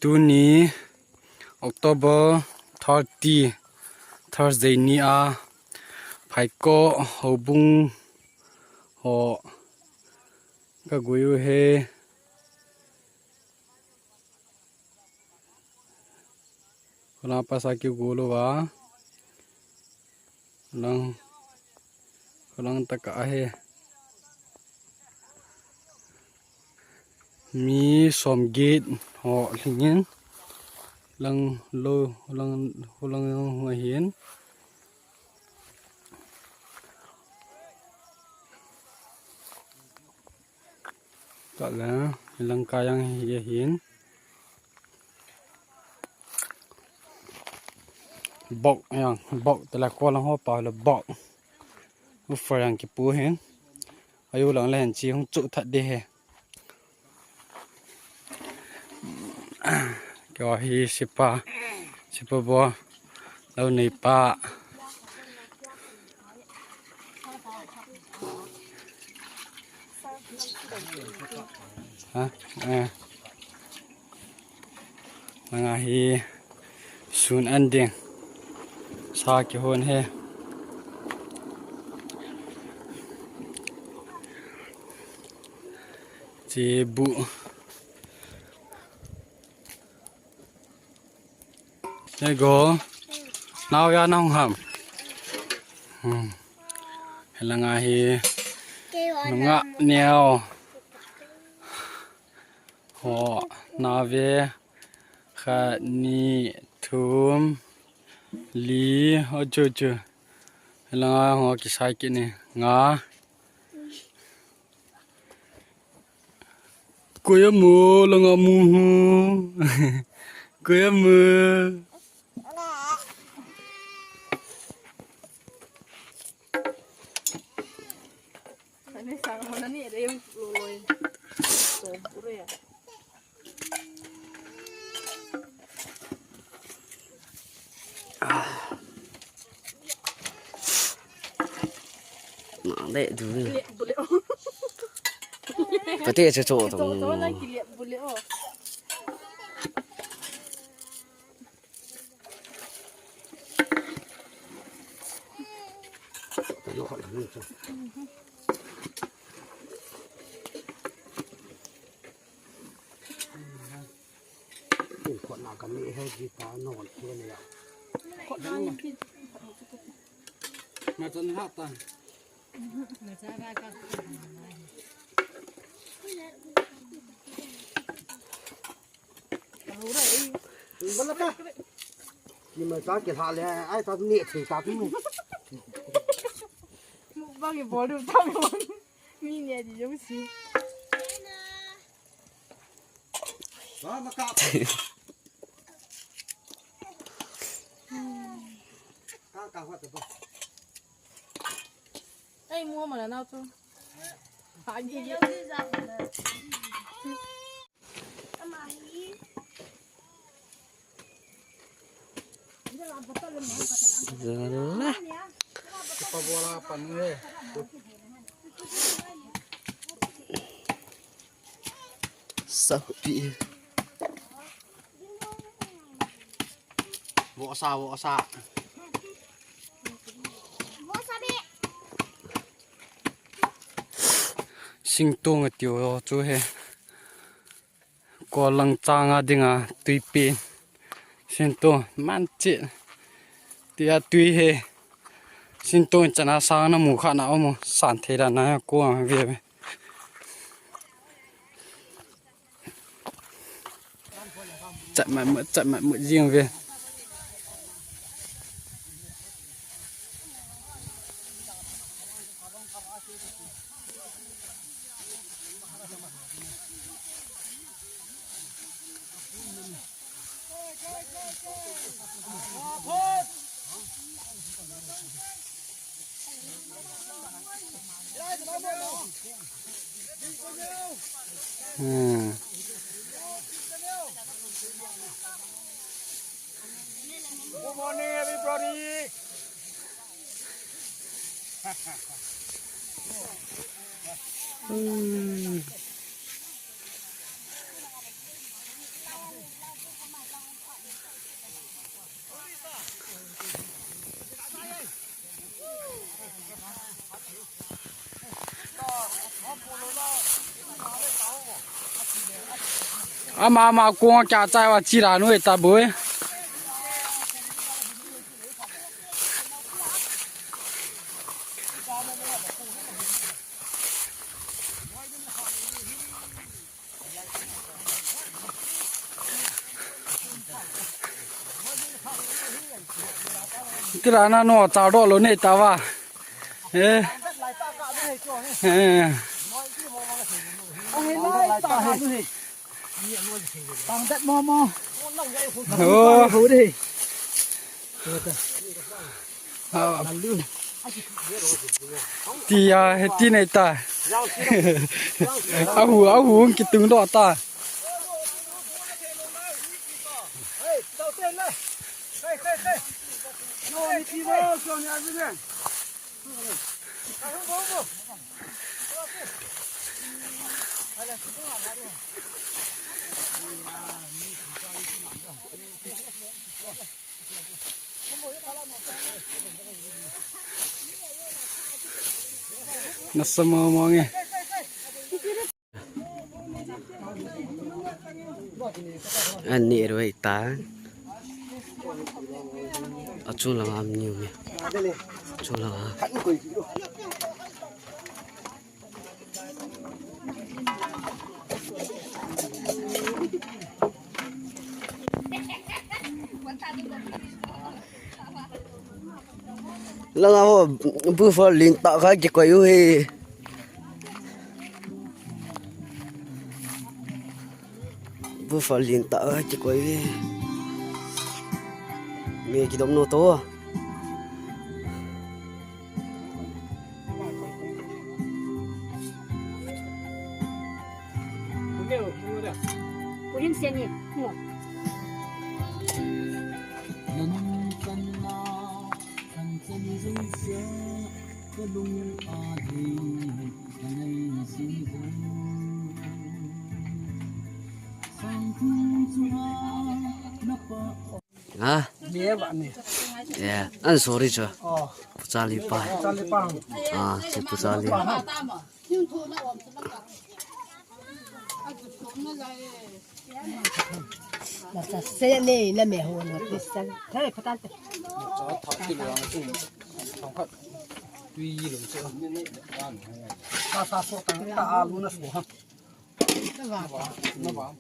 tu ni October 30 Thursday ni a phai ko hobung ho ka guyu he kona pasa ki gulu wa lang taka he mi som gate ho lingin lang lo lang ho hian ka la lang kayang hian bok yang bok tela ko lang ho pa la bok u farang ki pu hen ayu lang len chi hong chu that de he ko hi sipa bo lau nei pa ha nga hi sun ending sa ki hon he chi bu đây go nào ya nong ham là nga hi nga neo ho na ve kha ni thum li ho chu chu là nga ho ki sai ki ni nga kuya mu la nga mu kuya mu Ini sang mana ni ada yang loloi. Tuh, pura ya. Nah, dek dulu. Lihat boleh oh. Pati cocok tu. Tahu lagi lihat boleh oh. Kau nak kami kita nol ni ya. kok dan macam ni hata Balaka. Ni mà có cái thà lẽ ai tao nhẹ thì tao cũng Bang ni boleh tahu. Ni ni ada yang si. đó mà cạo cạo hết rồi Eh, mua mà là nào tu? Phải gì vậy? Lah. apa bola apa ni Sapi. bộ sa sinh tung tiêu chú he có lăng trang à đinh à tùy pin sinh tung man chết tia tùy he sinh tung chân à sang nó mù khát nào mà sản thế là nó qua về chạy mãi mượn riêng về Good morning, everybody. มากัวจ่าใจว่าจีรานุยตาบุยที่ร้านนั้นน่ะจ่าดอลนี่ตาว่าเอ๊ะตังแต่มอโอ้หูดิ ตียาเฮ็ดที่ไหนตาเอาหูกินตึงดอตาน่าสมองไงอันนี้ด้วยตาจุลามนิวมีจุลา khánh quỷ luôn lần nào bữa phở liền tạo cái chỉ quay uhe bữa phở liền tạo cái chỉ quay uhe mẹ chỉ đóng nô tô à mía bạn này yeah anh sorry chưa ờ puchali pa cho lên bằng à chỉ puchali là xe này là mẹ hồ nó đi sang thế phải tan cho thọ cái đường chung không hết tuy lượng chưa sa số tăng ta luôn nó số nó vào